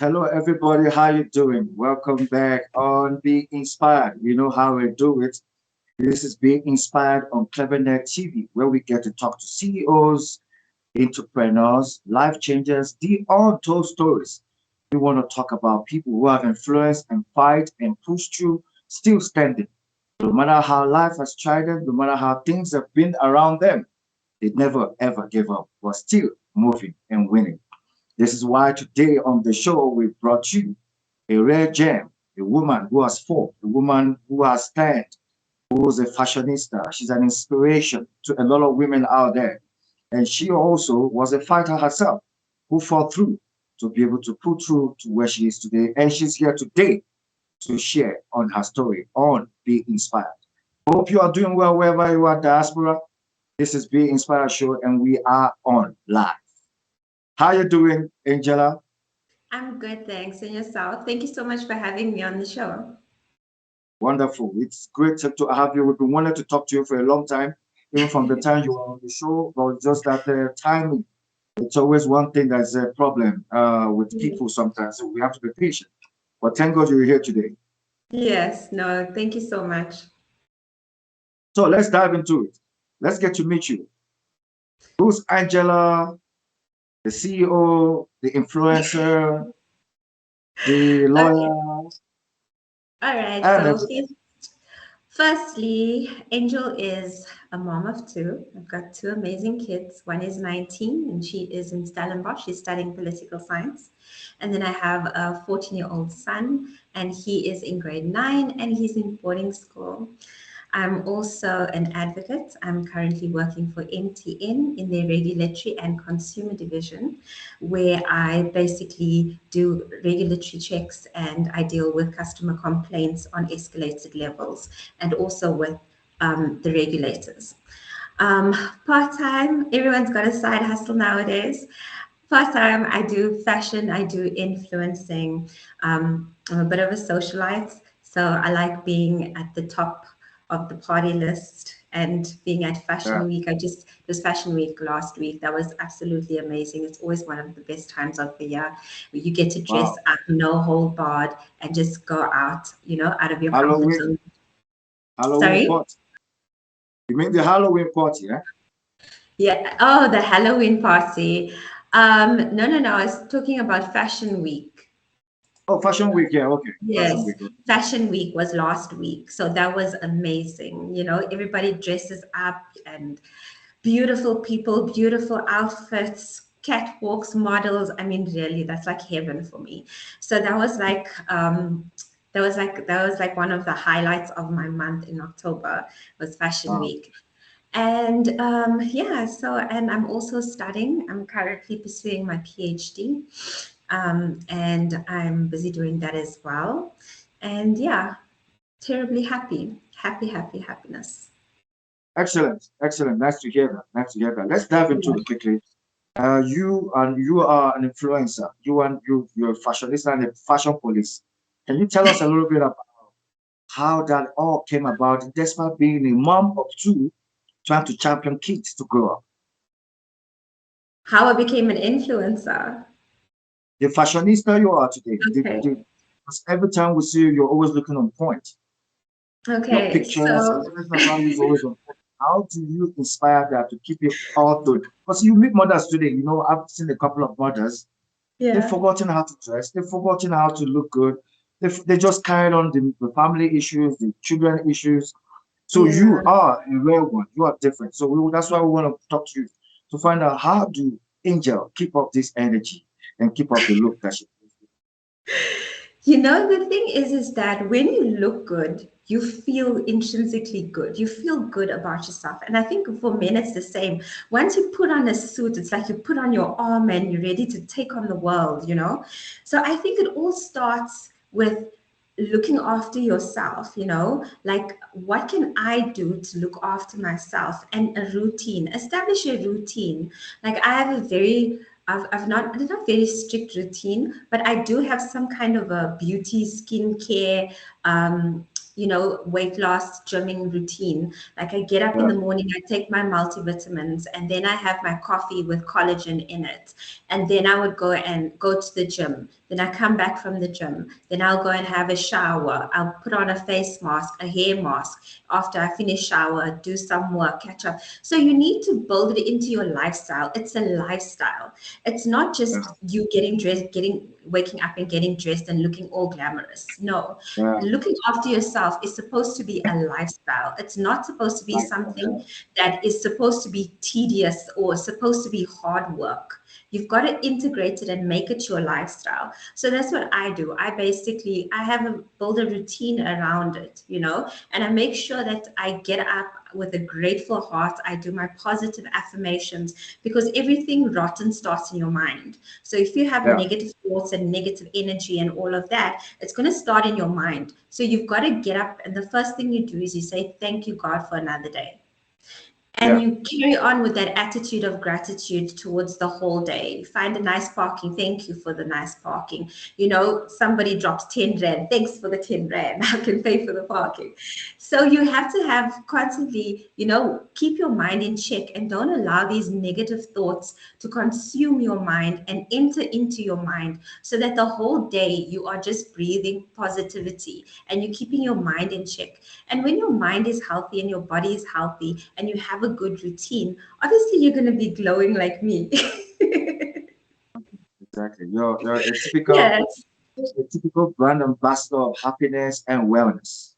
Hello, everybody. How you doing? Welcome back on Be Inspired. You know how we do it. This is Being Inspired on CleverNet TV, where we get to talk to CEOs, entrepreneurs, life changers, the untold stories. We want to talk about people who have influenced and fight and push through, still standing. No matter how life has tried them, no matter how things have been around them, they never ever give up, but still moving and winning. This is why today on the show we brought you a rare gem, a woman who has fought, a woman who has stand, who's a fashionista. She's an inspiration to a lot of women out there. And she also was a fighter herself who fought through to be able to pull through to where she is today. And she's here today to share on her story on Be Inspired. Hope you are doing well wherever you are, diaspora. This is Be Inspired Show, and we are on live. How you doing, Angela? I'm good, thanks. And yourself? Thank you so much for having me on the show. Wonderful. It's great to have you. We've been wanting to talk to you for a long time, even from the time you were on the show, but just that timing. It's always one thing that's a problem with people sometimes, so we have to be patient. But thank God you're here today. Yes, no, thank you so much. So let's dive into it. Let's get to meet you. Who's Angela, the CEO, the influencer, the Okay, lawyer, all right. and So, everything? firstly, Angel is a mom of two. I've got two amazing kids. One is 19 and she is in Stellenbosch. She's studying political science. And then I have a 14-year-old son, and he is in grade 9 and he's in boarding school. I'm also an advocate. I'm currently working for MTN in their regulatory and consumer division, where I basically do regulatory checks and I deal with customer complaints on escalated levels and also with the regulators. Um, Part time, everyone's got a side hustle nowadays. Part time, I do fashion, I do influencing. I'm a bit of a socialite, so I like being at the top of the party list and being at Fashion Yeah. Week. It was Fashion Week last week. That was absolutely amazing. It's always one of the best times of the year where you get to dress Wow. up, no hold barred, and just go out, out of your comfort Halloween, zone. Halloween Sorry? party. You mean the Halloween party, eh? Yeah. Oh, the Halloween party. No, no, no. I was talking about Fashion Week. Oh, Fashion Week, yeah, okay. Fashion Yes, Week. Okay. Fashion Week was last week. So that was amazing. Everybody dresses up and beautiful people, beautiful outfits, catwalks, models. I mean, really, that's like heaven for me. So that was like one of the highlights of my month in October was Fashion Wow. Week. And yeah, and I'm also studying. I'm currently pursuing my PhD, and I'm busy doing that as well. And yeah, terribly happy, happy, happy, happiness. Excellent, excellent. Nice to hear that. Nice to hear that. Let's dive into it quickly. You are an influencer. You're a fashionista and a fashion police. Can you tell us a little bit about how that all came about, despite being a mom of two, trying to champion kids to grow up? How I became an influencer. The fashionista you are today. Okay. Because every time we see you, you're always looking on point. Your Okay. pictures, So everything about you is always on point. How do you inspire that to keep it all good? Because you meet mothers today, I've seen a couple of mothers. They've yeah, forgotten how to dress. They've forgotten how to look good. They just carried on the family issues, the children issues. So you yeah. are a rare one. You are different. So that's why we want to talk to you to find out how do Angel keep up this energy and keep up the look that she. The thing is that when you look good, you feel intrinsically good. You feel good about yourself. And I think for men, it's the same. Once you put on a suit, it's like you put on your armor and you're ready to take on the world. So I think it all starts with looking after yourself. Like what can I do to look after myself, and a routine, establish a routine. Like I have a very I've not very strict routine, but I do have some kind of a beauty skincare weight loss gymming routine. Like I get up in Yeah. the morning, I take my multivitamins, and then I have my coffee with collagen in it. And then I would go to the gym. Then I come back from the gym. Then I'll go and have a shower. I'll put on a face mask, a hair mask. After I finish shower, do some work, catch up. So you need to build it into your lifestyle. It's a lifestyle. It's not just Yeah. you getting dressed, waking up and getting dressed and looking all glamorous. No, Yeah. looking after yourself is supposed to be a lifestyle. It's not supposed to be Like, something that is supposed to be tedious or supposed to be hard work. You've got to integrate it and make it your lifestyle. So that's what I do. I have a build a routine around it, and I make sure that I get up with a grateful heart. I do my positive affirmations because everything rotten starts in your mind. So if you have yeah. negative thoughts and negative energy and all of that, it's going to start in your mind. So you've got to get up, and the first thing you do is you say, "Thank you, God, for another day." And Yeah. you carry on with that attitude of gratitude towards the whole day. Find a nice parking. Thank you for the nice parking. Somebody drops 10 rand. Thanks for the 10 rand. I can pay for the parking. So you have to have constantly, keep your mind in check and don't allow these negative thoughts to consume your mind and enter into your mind so that the whole day you are just breathing positivity and you're keeping your mind in check. And when your mind is healthy and your body is healthy and you have a good routine, obviously you're going to be glowing like me. Exactly. You're Yes. a typical brand ambassador of happiness and wellness.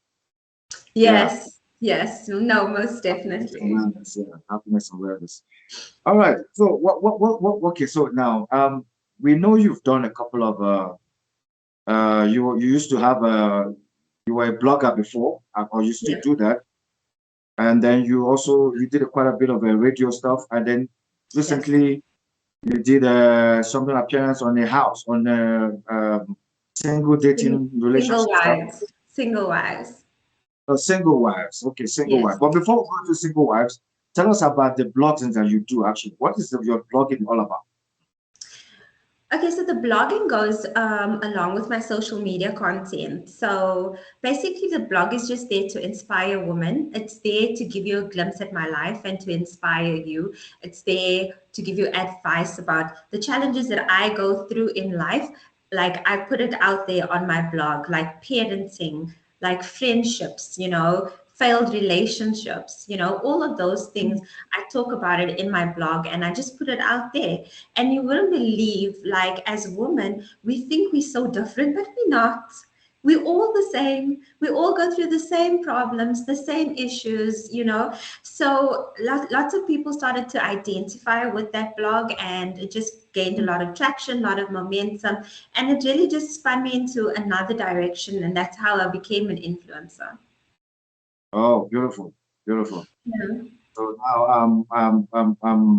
Yeah. Yes. Yes. No, most Happiness and definitely. wellness. Yeah. Happiness and wellness. All right. So what okay, so now we know you've done a couple of you used to have a you were a blogger before, or you still Yeah. do that. And then you did quite a bit of radio stuff, and then Yes. recently you did something appearance on a house on a single dating Single relationship stuff. wives. Single wives. Single wives. Okay, single wives. Yes. But before we go to single wives, tell us about the blogging that you do actually. What is your blogging all about? Okay, so the blogging goes along with my social media content. So basically, the blog is just there to inspire women. It's there to give you a glimpse at my life and to inspire you. It's there to give you advice about the challenges that I go through in life. Like I put it out there on my blog, like parenting, like friendships, failed relationships, all of those things. I talk about it in my blog and I just put it out there. And you wouldn't believe, like, as women, we think we're so different, but we're not. We're all the same. We all go through the same problems, the same issues. So lots of people started to identify with that blog, and it just gained a lot of traction, a lot of momentum, and it really just spun me into another direction. And that's how I became an influencer. Oh, beautiful, beautiful. Yeah. So now,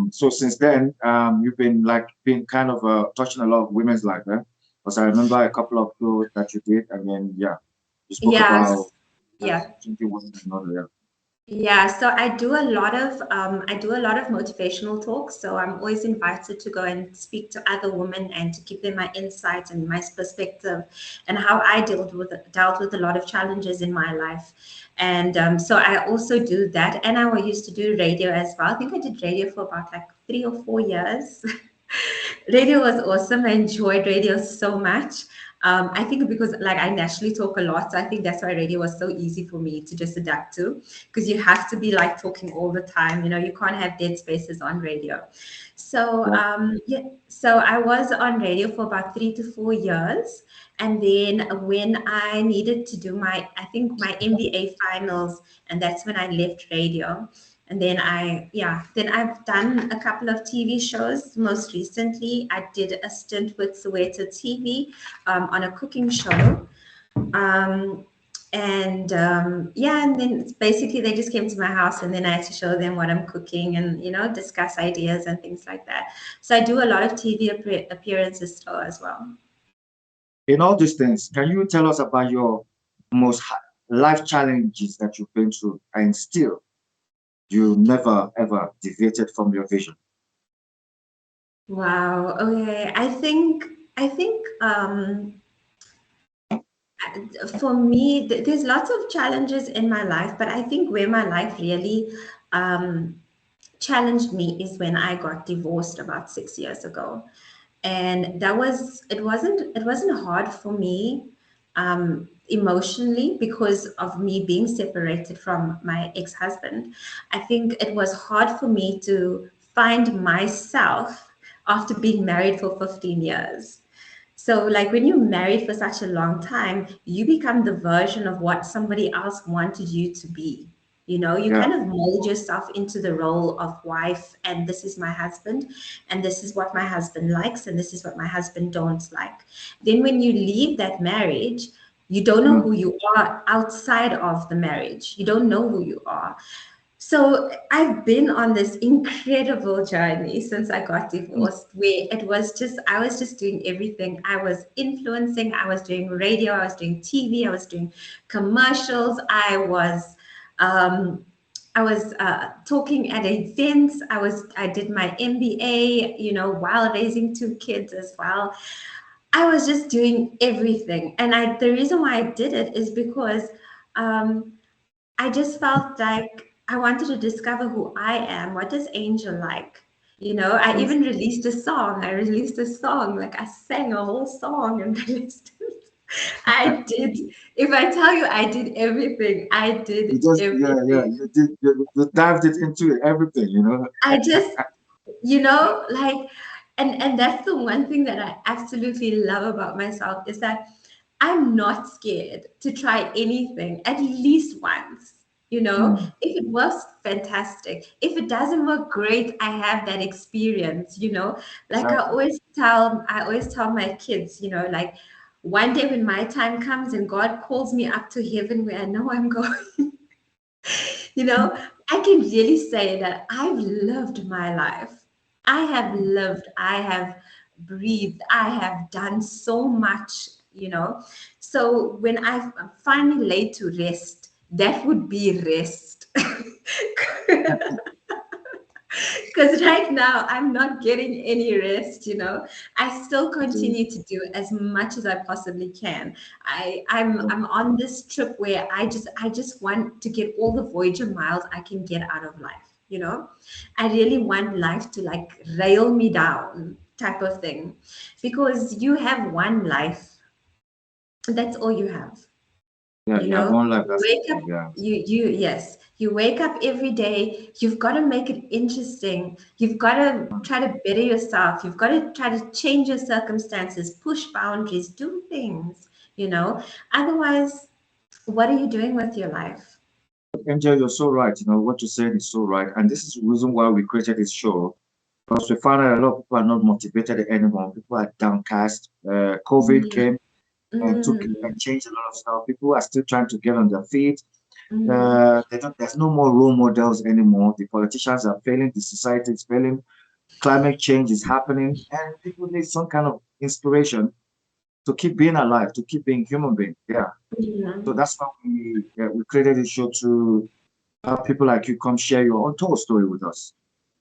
so since then, you've been been kind of touching a lot of women's life, eh? Because I remember a couple of those that you did, and then yeah, you spoke about Yes. Yeah. drinking water and all that. Yeah, so I do a lot of motivational talks. So I'm always invited to go and speak to other women and to give them my insights and my perspective and how I dealt with a lot of challenges in my life. And so I also do that. And I used to do radio as well. I think I did radio for about like 3 or 4 years. Radio was awesome. I enjoyed radio so much. I think because like I naturally talk a lot, so I think that's why radio was so easy for me to just adapt to, because you have to be like talking all the time. You can't have dead spaces on radio. So Yeah. yeah, so I was on radio for about 3 to 4 years, and then when I needed to do I think my MBA finals, and that's when I left radio. And then then I've done a couple of TV shows. Most recently, I did a stint with Soweto TV on a cooking show. Um, and then it's basically they just came to my house, and then I had to show them what I'm cooking and discuss ideas and things like that. So I do a lot of TV appearances still as well. In all these things, can you tell us about your life challenges that you've been through, and still you never ever deviated from your vision? Wow. Okay. I think For me, there's lots of challenges in my life, but I think where my life really um, challenged me is when I got divorced about 6 years ago. And it wasn't hard for me emotionally because of me being separated from my ex-husband. I think it was hard for me to find myself after being married for 15 years. So, like when you're married for such a long time, you become the version of what somebody else wanted you to be. You Yeah. kind of mold yourself into the role of wife, and this is my husband, and this is what my husband likes, and this is what my husband don't like. Then, when you leave that marriage, you don't know Mm, who you are outside of the marriage. You don't know who you are. So I've been on this incredible journey since I got mm, divorced, where I was just doing everything. I was influencing, I was doing radio, I was doing TV, I was doing commercials, um, I was talking at events. I did my MBA, while raising two kids as well. I was just doing everything, and the reason why I did it is because. Um, I just felt like I wanted to discover who I am. What does Angel like? I yes. even released a song. I released a song, like I sang a whole song and released it. I did. If I tell you I did everything, I You did just, yeah, yeah, everything. you did, you dived it into everything, you know. I just, like, and that's the one thing that I absolutely love about myself is that I'm not scared to try anything at least once. Mm, If it works, fantastic. If it doesn't work, great. I have that experience. Like exactly. I always tell my kids, like one day when my time comes and God calls me up to heaven where I know I'm going, you know, I can really say that I've lived my life. I have lived, I have breathed, I have done so much, So when I finally lay to rest, that would be rest. Because right now I'm not getting any rest, I still So, continue to do as much as I possibly can. I'm on this trip where I just want to get all the Voyager miles I can get out of life. I really want life to like rail me down type of thing. Because you have one life, that's all you have. yeah, you you have know one life. you That's wake up, yeah. yes, you wake up every day. You've got to make it interesting. You've got to try to better yourself. You've got to try to change your circumstances, push boundaries, do things. Otherwise, what are you doing with your life? Angel, you're so right. You know what you're saying is so right, and this is the reason why we created this show. Because we found out a lot of people are not motivated anymore. People are downcast. COVID Mm, came and took mm, and changed a lot of stuff. People are still trying to get on their feet. mm. There's no more role models anymore. The politicians are failing. The society is failing. Climate change is happening, and people need some kind of inspiration to keep being alive, to keep being human being. Yeah. So Yeah. that's why we created this show to have people like you come share your untold story with us.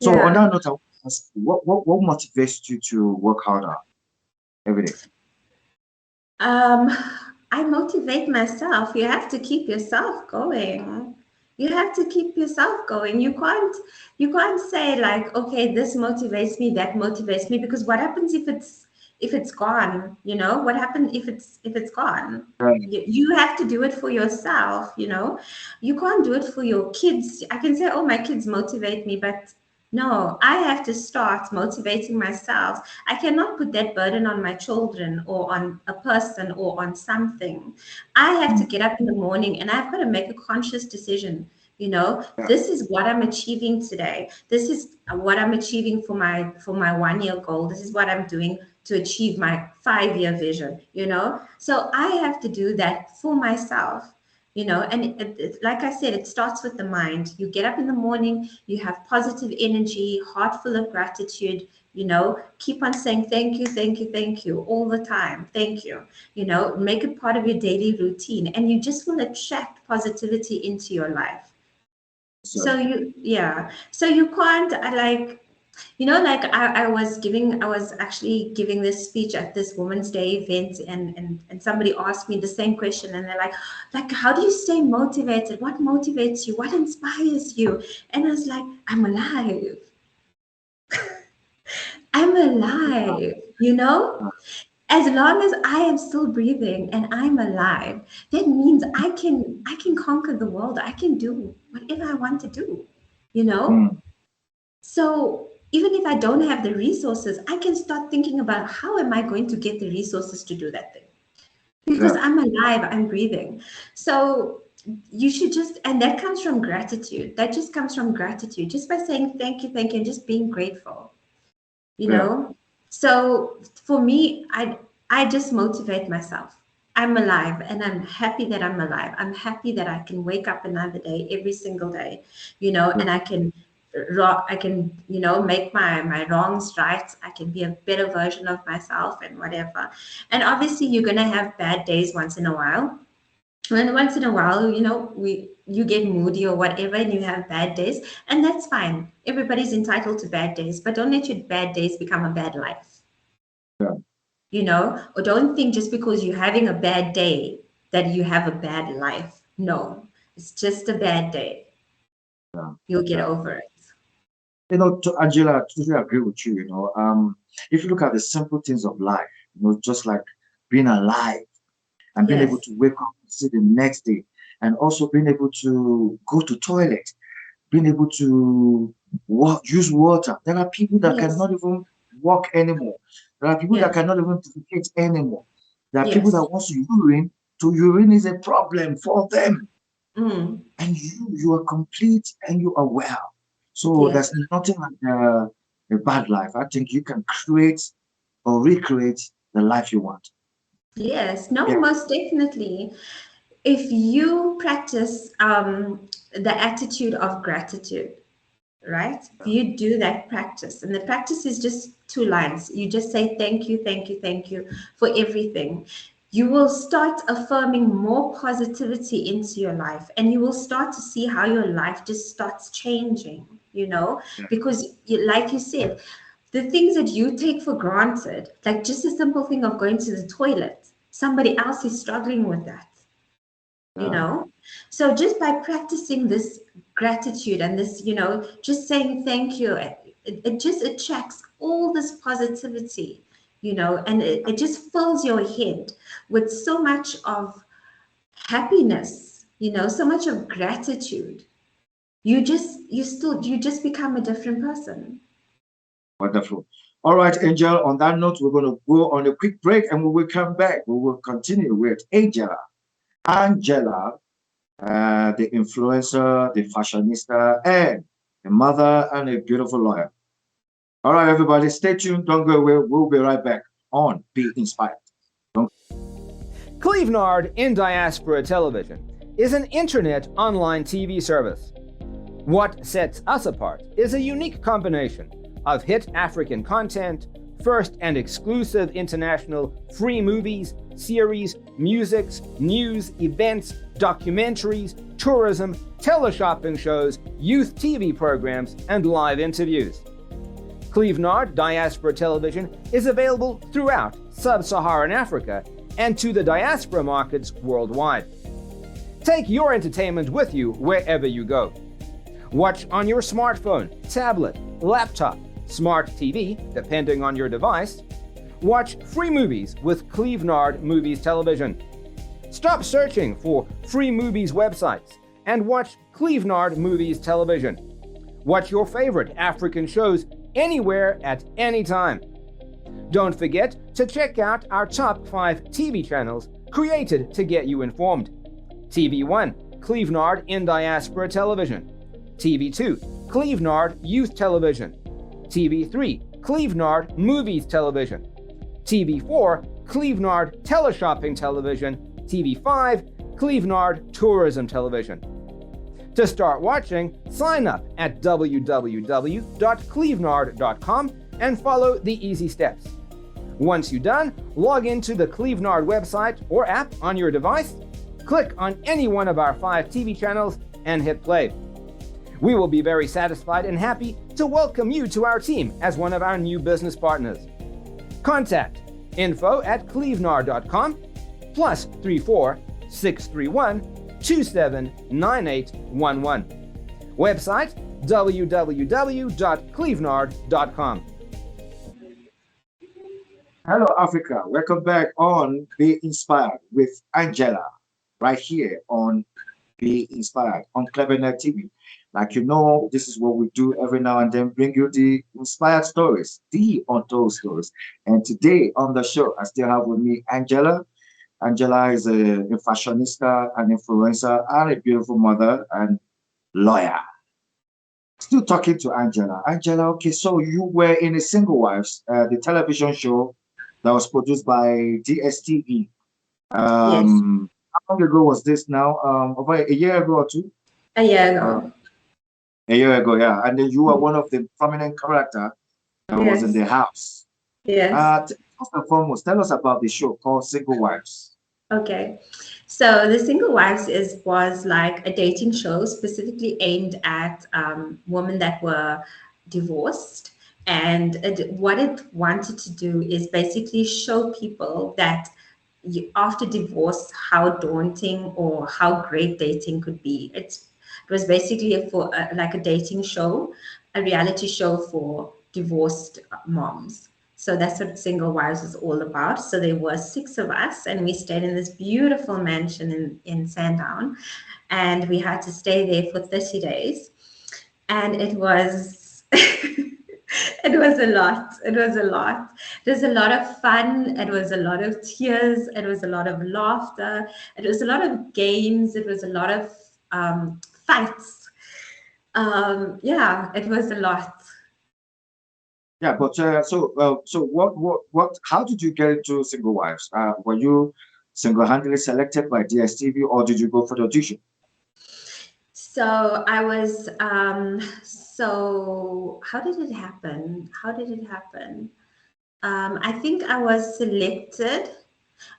So on Yeah. that note, I want to ask you, what motivates you to work harder every day? Um, I motivate myself. You have to keep yourself going. You have to keep yourself going. You can't say like, okay, this motivates me, that motivates me, because what happens if it's gone? What happens if it's gone? Right. You have to do it for yourself. You can't do it for your kids. I can say, oh, my kids motivate me, but no, I have to start motivating myself. I cannot put that burden on my children or on a person or on something. I have to Mm, get up in the morning and I've got to make a conscious decision. yeah. This is what I'm achieving today. This is what I'm achieving for my 1 year goal. This is what I'm doing to achieve my 5 year vision. So I have to do that for myself. And like I said, it starts with the mind. You get up in the morning, you have positive energy, heart full of gratitude. Keep on saying thank you, thank you, thank you all the time. Thank you. Make it part of your daily routine, and you just will attract positivity into your life. So So you, yeah. So you can't like. Like I was actually giving this speech at this Women's Day event, and somebody asked me the same question, and they're like, how do you stay motivated? What motivates you? What inspires you? And I was like, I'm alive. I'm alive, As long as I am still breathing and I'm alive, that means I can conquer the world. I can do whatever I want to do, you know? Mm, So even if I don't have the resources, I can start thinking about how am I going to get the resources to do that thing? Because yeah, I'm alive, I'm breathing. So you should just, and that comes from gratitude. That just comes from gratitude, just by saying thank you, and just being grateful, you yeah, know? So for me, I just motivate myself. I'm alive and I'm happy that I'm alive. I'm happy that I can wake up another day every single day, yeah, and I can, make my wrongs right. I can be a better version of myself and whatever. And obviously you're gonna have bad days once in a while. And once in a while, you get moody or whatever, and you have bad days, and that's fine. Everybody's entitled to bad days, but don't let your bad days become a bad life, yeah, or don't think just because you're having a bad day that you have a bad life. No, it's just a bad day. yeah, You'll get yeah. over it. To Angela, I totally agree with you. If you look at the simple things of life, just like being alive and being able Yes, to wake up and see the next day, and also being able to go to toilet, being able to use water. There are people that yes, cannot even walk anymore. There are people that yeah, cannot even defecate anymore. There are people that yes, want to urine is a problem for them. mm, And you are complete and you are well. So yes, there's nothing like a bad life. I think you can create or recreate the life you want. yes. No, Yeah. most definitely. If you practice the attitude of gratitude, right? If you do that practice, and the practice is just two lines, you just say thank you for everything. You will start affirming more positivity into your life, and you will start to see how your life just starts changing, Yeah. because like you said, the things that you take for granted, like just a simple thing of going to the toilet, somebody else is struggling with that you Yeah. know so just by practicing this gratitude and this just saying thank you, it just attracts all this positivity, and it just fills your head with so much of happiness, so much of gratitude. You just become a different person. Wonderful. All right, Angel. On that note, we're going to go on a quick break and we will come back. We will continue with Angela, the influencer, the fashionista, and a mother and a beautiful lawyer. All right, everybody, stay tuned. Don't go away. We'll be right back on Be Inspired. Clevenard in Diaspora Television is an internet online TV service. What sets us apart is a unique combination of hit African content, first and exclusive international free movies, series, musics, news, events, documentaries, tourism, teleshopping shows, youth TV programs, and live interviews. Clevenard Diaspora Television is available throughout sub-Saharan Africa and to the diaspora markets worldwide. Take your entertainment with you wherever you go. Watch on your smartphone, tablet, laptop, smart TV, depending on your device. Watch free movies with Clevenard Movies Television. Stop searching for free movies websites and watch Clevenard Movies Television. Watch your favorite African shows anywhere at any time. Don't forget to check out our top 5 TV channels created to get you informed. TV1, Clevenard in Diaspora Television. TV2, Clevenard Youth Television. TV3, Clevenard Movies Television. TV4, Clevenard Teleshopping Television. TV5, Clevenard Tourism Television. To start watching, sign up at www.clevenard.com and follow the easy steps. Once you're done, log into the Clevenard website or app on your device, click on any one of our 5 TV channels, and hit play. We will be very satisfied and happy to welcome you to our team as one of our new business partners. Contact info@clevenar.com +34 631 279811. Website www.clevenar.com. Hello, Africa. Welcome back on Be Inspired with Angela, right here on Be Inspired on CleverNet TV. Like you know, this is what we do every now and then, bring you the inspired stories, the untold stories. And today on the show, I still have with me Angela. Angela is a fashionista, an influencer, and a beautiful mother and lawyer. Still talking to Angela. Angela, okay, so you were in a Single Wives, the television show that was produced by DSTV. Yes, How long ago was this now? Over a year ago or two? a year Uh, ago. a year ago, yeah. And then you were one of the prominent character that was in Yes, the house. yes. First and foremost, tell us about the show called Single Wives. Okay. So the Single Wives was like a dating show specifically aimed at women that were divorced. And what it wanted to do is basically show people that after divorce, how daunting or how great dating could be. It was basically like a dating show, a reality show for divorced moms. So that's what Single Wives is all about. So there were six of us, and we stayed in this beautiful mansion in Sandown, and we had to stay there for 30 days. And it was it was a lot. It was a lot. It was a lot of fun. It was a lot of tears. It was a lot of laughter. It was a lot of games. It was a lot of fights. Yeah, it was a lot. Yeah, but so what? How did you get into Single Wives? Were you single-handedly selected by DSTV, or did you go for the audition? So I was, so how did it happen? How did it happen? I think I was selected.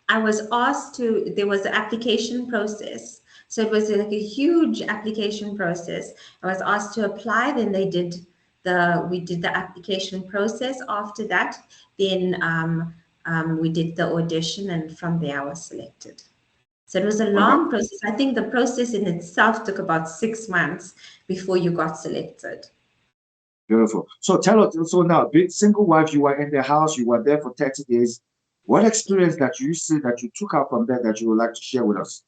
I was asked to, there was an application process. So it was like a huge application process. I was asked to apply, then we did the application process. After that, then we did the audition, and from there I was selected. So it was a Okay, long process. I think the process in itself took about 6 months before you got selected. beautiful. So tell us. So now, being Single Wives, you were in the house. You were there for 30 days. What experience that you see that you took out from there that you would like to share with us,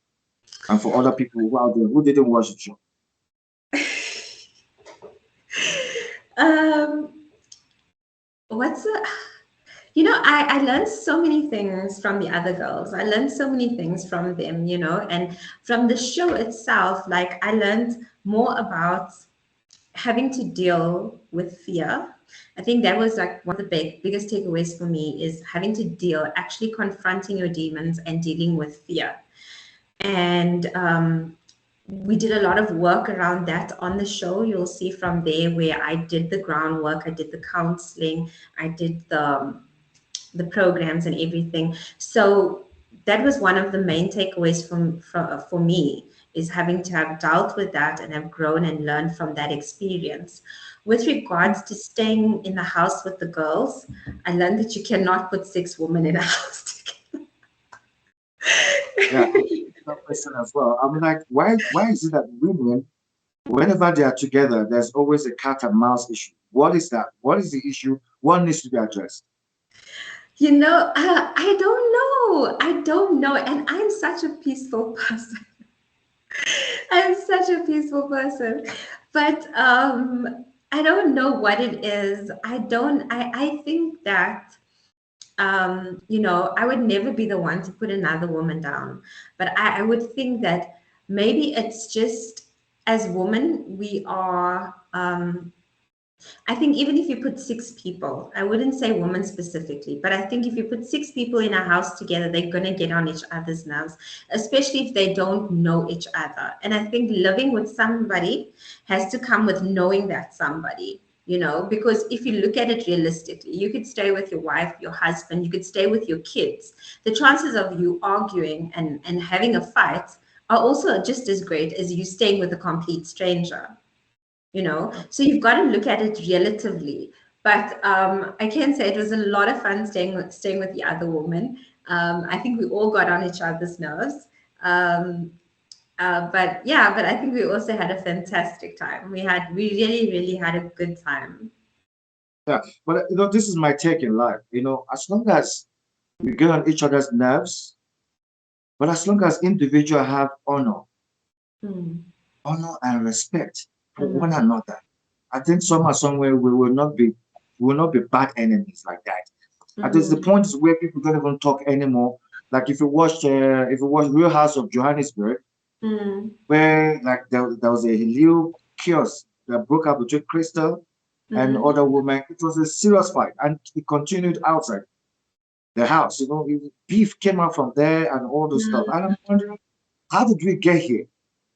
and for other people who out there who didn't watch the show? Um, what's the, I learned so many things from the other girls. I learned so many things from them, and from the show itself, like I learned more about having to deal with fear. I think that was like one of the biggest takeaways for me is having to actually confronting your demons and dealing with fear. And we did a lot of work around that on the show. You'll see from there where I did the groundwork, I did the counseling, I did the programs and everything. So that was one of the main takeaways for me is having to have dealt with that and have grown and learned from that experience. With regards to staying in the house with the girls, I learned that you cannot put six women in a house Yeah, together. that question as well. I mean, like, why is it that women, whenever they are together, there's always a cat and mouse issue? What is that? What is the issue? What needs to be addressed? I don't know. I don't know. And I'm such a peaceful person. I'm such a peaceful person. But I don't know what it is. I think that I would never be the one to put another woman down. But I would think that maybe it's just as women, we are I think even if you put six people, I wouldn't say women specifically, but I think if you put six people in a house together, they're going to get on each other's nerves, especially if they don't know each other. And I think living with somebody has to come with knowing that somebody, because if you look at it realistically, you could stay with your wife, your husband, you could stay with your kids. The chances of you arguing and having a fight are also just as great as you staying with a complete stranger. So you've got to look at it relatively. But I can say it was a lot of fun staying with the other woman. I think we all got on each other's nerves. Um, but yeah, but I think we also had a fantastic time. We really, really had a good time. Yeah, but this is my take in life. As long as we get on each other's nerves, but as long as individuals have Mm, honor and respect for one mm, another, I think somehow, somewhere, we will not be bad enemies like that. At least the mm, point is where people don't even talk anymore. Like if you watch Real House of Johannesburg, mm, where like there was a little chaos that broke out between Crystal and mm, other women. It was a serious fight, and it continued outside the house. Beef came out from there and all those stuff. And I'm wondering, how did we get here?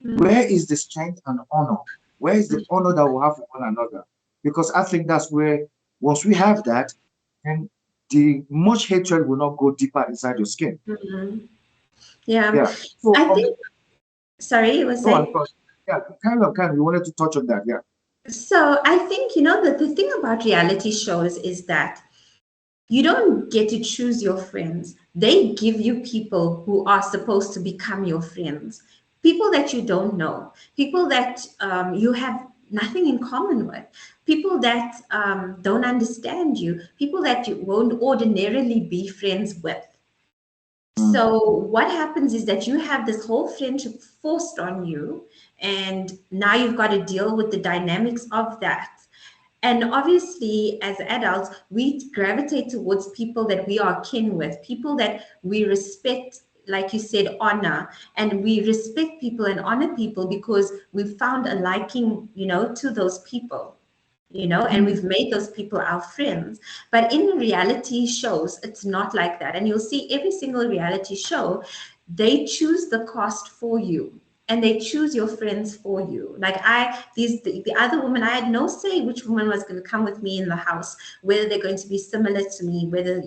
Where mm, is the strength and honor? Where is the honor that we have for one another? Because I think that's where, once we have that, then the much hatred will not go deeper inside your skin. mm. Yeah, Yeah. So, I think. Sorry, you were go on, saying. go on. Yeah, kind of. You wanted to touch on that. Yeah. So I think that the thing about reality shows is that you don't get to choose your friends. They give you people who are supposed to become your friends, people that you don't know, people that you have nothing in common with, people that don't understand you, people that you won't ordinarily be friends with. Mm, So what happens is that you have this whole friendship forced on you, and now you've got to deal with the dynamics of that. And obviously, as adults, we gravitate towards people that we are kin with, people that we respect, like you said, honor. And we respect people and honor people because we've found a liking, to those people, and mm, we've made those people our friends. But in reality shows, it's not like that. And you'll see every single reality show, they choose the cast for you, and they choose your friends for you. Like the other woman, I had no say which woman was going to come with me in the house, whether they're going to be similar to me, whether,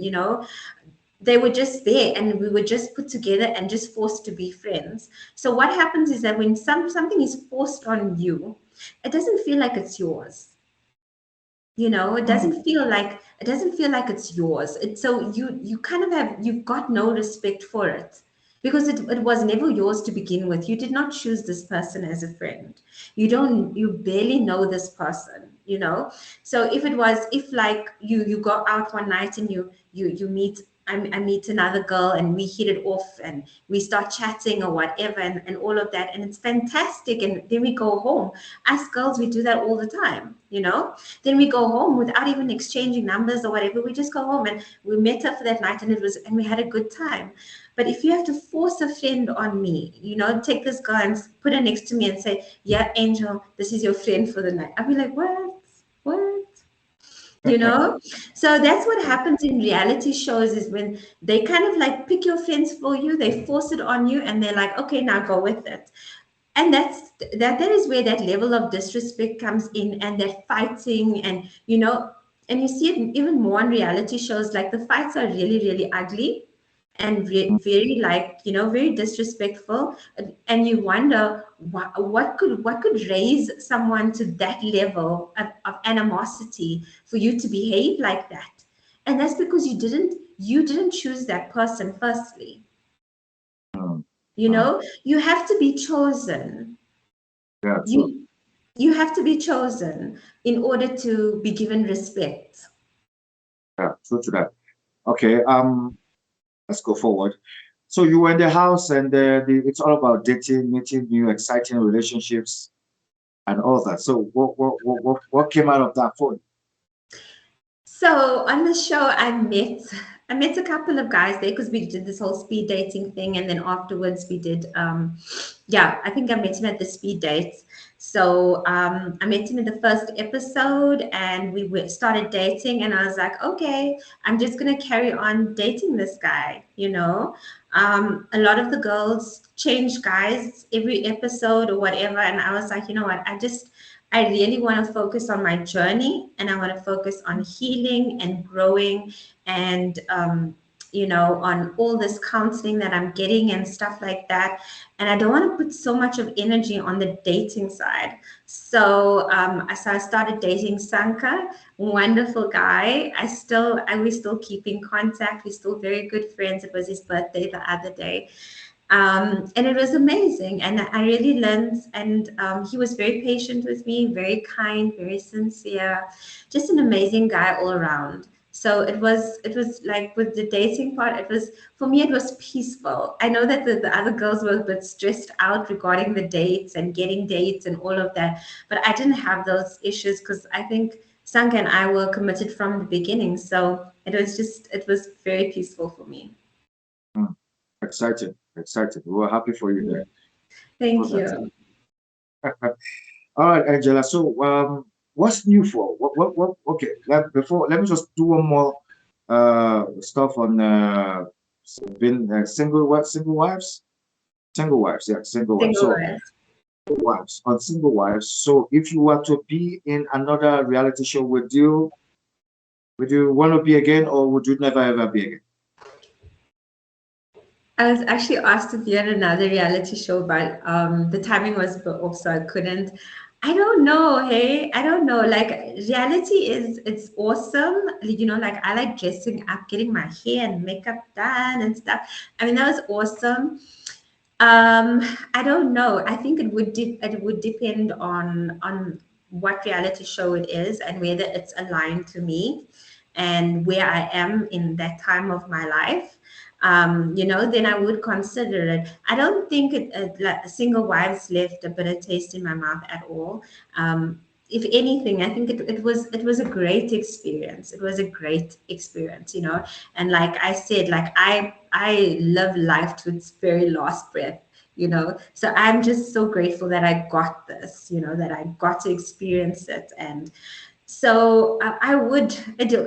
they were just there, and we were just put together and just forced to be friends. So what happens is that when something is forced on you, it doesn't feel like it's yours. It mm, doesn't feel like it's yours. It's so you kind of you've got no respect for it, because it was never yours to begin with. You did not choose this person as a friend. You barely know this person. So if like you go out one night and you meet, I meet another girl, and we hit it off, and we start chatting or whatever, and all of that, and it's fantastic, and then we go home. As girls, we do that all the time. Then we go home without even exchanging numbers or whatever. We just go home, and we met up for that night, and we had a good time. But if you have to force a friend on me, take this girl and put her next to me and say, "Yeah, Angel, this is your friend for the night," I'll be like, "What? What?" you know so that's what happens in reality shows, is when they kind of like pick your friends for you, they force it on you, and they're like, "Okay, now go with it." And that is where that level of disrespect comes in, and that fighting, and you see it even more on reality shows. Like, the fights are really, really ugly, and very, like, very disrespectful. And you wonder what could raise someone to that level of animosity for you to behave like that. And that's because you didn't choose that person firstly. mm, you mm. know you have to be chosen. Yeah, true. You you have to be chosen in order to be given respect. Yeah, true to that. Okay. Let's go forward. So you were in the house, and it's all about dating, meeting new, exciting relationships, and all that. So what came out of that for you? So on the show, I met a couple of guys there, because we did this whole speed dating thing, and then afterwards we did, yeah, I think I met him at the speed dates. So I met him in the first episode, and we started dating, and I was like, okay, I'm just gonna carry on dating this guy. A lot of the girls change guys every episode or whatever, and I was like, you know what, I really want to focus on my journey, and I want to focus on healing and growing, and on all this counseling that I'm getting and stuff like that. And I don't want to put so much of energy on the dating side. So I started dating Sanka, wonderful guy. We still keep in contact. We're still very good friends. It was his birthday the other day. And it was amazing. And I really learned. And he was very patient with me, very kind, very sincere, just an amazing guy all around. So it was like with the dating part, it was for me, it was peaceful. I know that the other girls were a bit stressed out regarding the dates and getting dates and all of that, but I didn't have those issues because I think Sanka and I were committed from the beginning. So it was very peaceful for me. Mm. Excited, excited. We were happy for you there. Thank For that. you. All right, Angela. So, what's new for? What? Okay. Let me just do one more stuff on been single what single wives, single wives. Yeah, single wives. Single So, wives. wives on single wives. So, if you were to be in another reality show, would you want to be again, or would you never ever be again? I was actually asked to be on another reality show, but the timing was a bit off, so I couldn't. I don't know. Hey, I don't know. Like reality it's awesome. Like I like dressing up, getting my hair and makeup done and stuff. I mean, that was awesome. Um, I don't know. I think it would depend on what reality show it is and whether it's aligned to me and where I am in that time of my life. Then I would consider it. I don't think like Single Wives left a bitter taste in my mouth at all. If anything, I think it was a great experience. It was a great experience. And like I said, like I live life to its very last breath. So I'm just so grateful that I got this, that I got to experience it. And so I would,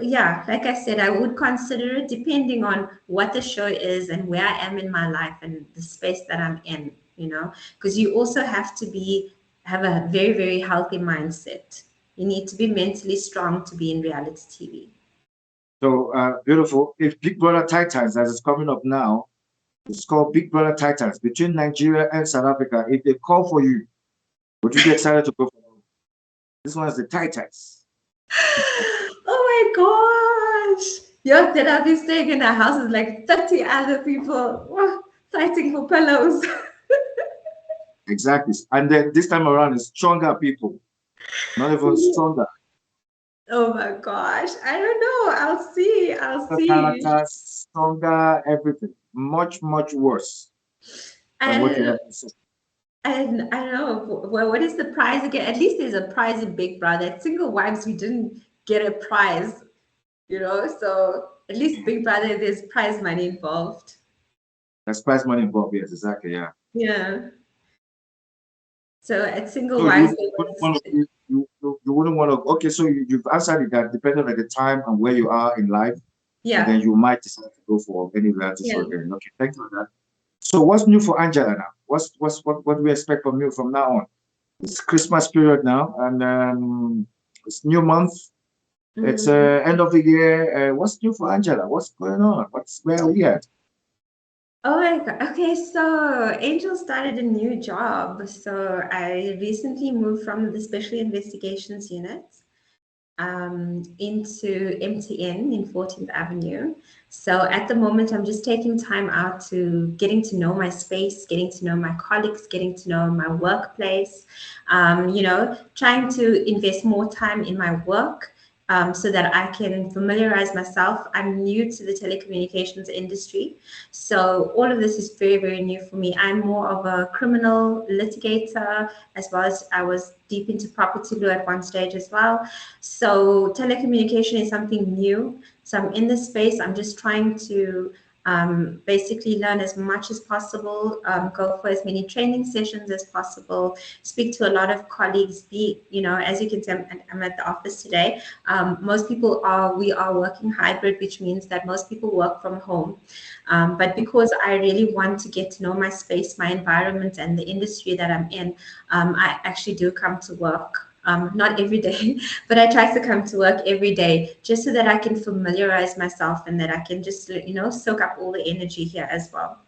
yeah, like I said, I would consider it depending on what the show is and where I am in my life and the space that I'm in, because you also have to have a very, very healthy mindset. You need to be mentally strong to be in reality TV. So, beautiful. If Big Brother Titans, as it's coming up now, it's called Big Brother Titans between Nigeria and South Africa. If they call for you, would you be excited to go for them? This one is the Titans. Oh my gosh. Yeah, then I'll be staying in a house with like 30 other people fighting for pillows. Exactly. And then this time around, it's stronger people, not even stronger. Oh my gosh. I don't know. I'll see. I'll The see. characters, stronger, everything. Much, much worse than what you And have seen. and I don't know. Well, what is the prize again? At least there's a prize in Big Brother. At Single Wives, we didn't get a prize. So at least Big Brother, there's prize money involved. There's prize money involved, yes, exactly, yeah. Yeah. So at Single So Wives, you there wouldn't was. want to you wouldn't want to okay, so you've answered it that depending on the time and where you are in life, and then Yeah. you might decide to go for any reality show Yeah. again. Okay, thank you for that. So what's new for Angela now? What do we expect from you from now on? It's Christmas period now, and it's new month. It's Mm. end of the year. What's new for Angela? What's going on? Where are we at? Oh my God. Okay, so Angel started a new job. So I recently moved from the Special Investigations Unit into MTN in 14th Avenue. So at the moment, I'm just taking time out to getting to know my space, getting to know my colleagues, getting to know my workplace, trying to invest more time in my work. So that I can familiarize myself. I'm new to the telecommunications industry, so all of this is very, very new for me. I'm more of a criminal litigator, as well as I was deep into property law at one stage as well. So telecommunication is something new. So I'm in this space. I'm just trying to basically learn as much as possible, go for as many training sessions as possible, speak to a lot of colleagues. As you can see, I'm at the office today. We are working hybrid, which means that most people work from home. But because I really want to get to know my space, my environment, and the industry that I'm in, I actually do come to work not every day, but I try to come to work every day just so that I can familiarize myself and that I can just, soak up all the energy here as well.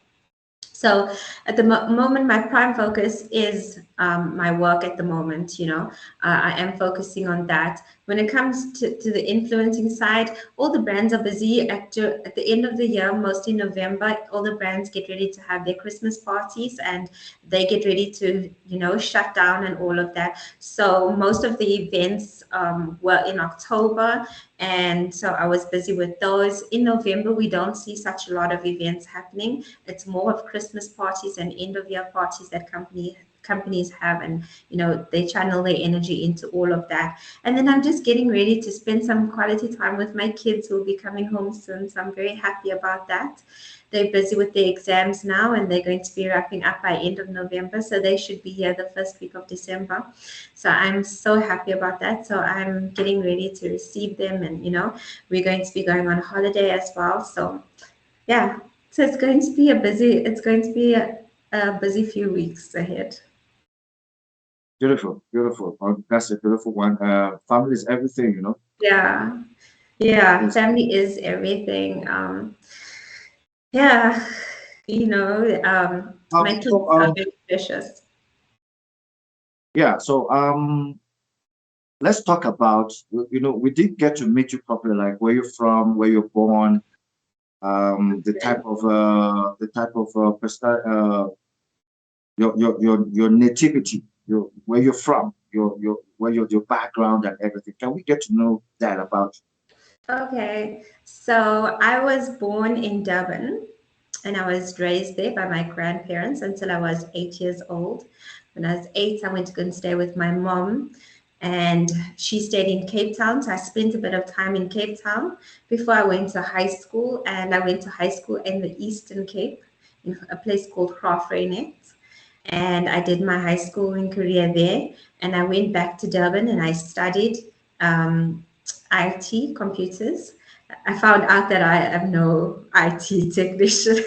So at the moment, my prime focus is my work at the moment. I am focusing on that. When it comes to the influencing side, all the brands are busy at the end of the year, mostly November. All the brands get ready to have their Christmas parties and they get ready to, shut down and all of that. So most of the events were in October. And so I was busy with those. In November, we don't see such a lot of events happening. It's more of Christmas parties and end of year parties that companies have, and they channel their energy into all of that. And then I'm just getting ready to spend some quality time with my kids who will be coming home soon. So I'm very happy about that. They're busy with their exams now and they're going to be wrapping up by end of November. So they should be here the first week of December. So I'm so happy about that. So I'm getting ready to receive them, and we're going to be going on holiday as well. So yeah, so it's going to be a busy few weeks ahead. Beautiful, beautiful. Oh, that's a beautiful one. Family is everything, you know. Yeah, yeah, It's, family is everything. Yeah, my kids so are very precious. yeah. So let's talk about, we did get to meet you properly, like where you're from, where you're born, the type of your nativity, where you're from, your background and everything. Can we get to know that about Okay, so I was born in Durban and I was raised there by my grandparents until I was 8 years old. When I was eight, I went to go and stay with my mom, and she stayed in Cape Town. So I spent a bit of time in Cape Town before I went to high school, and I went to high school in the Eastern Cape, in a place called Graafrenet. And I did my high schooling career there. And I went back to Durban and I studied IT, computers. I found out that I am no IT technician.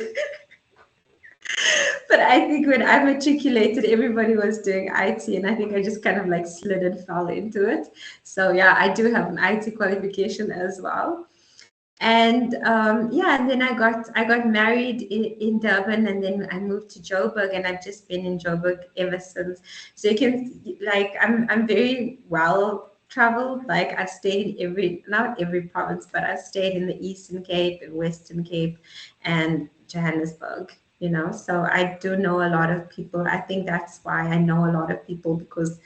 But I think when I matriculated, everybody was doing IT, and I think I just kind of like slid and fell into it. So yeah, I do have an IT qualification as well. And yeah, and then I got married in Durban, and then I moved to Joburg, and I've just been in Joburg ever since. So you can, like, I'm very well traveled. Like I've stayed in not every province, but I've stayed in the Eastern Cape and Western Cape and Johannesburg. So I do know a lot of people. I think that's why I know a lot of people, because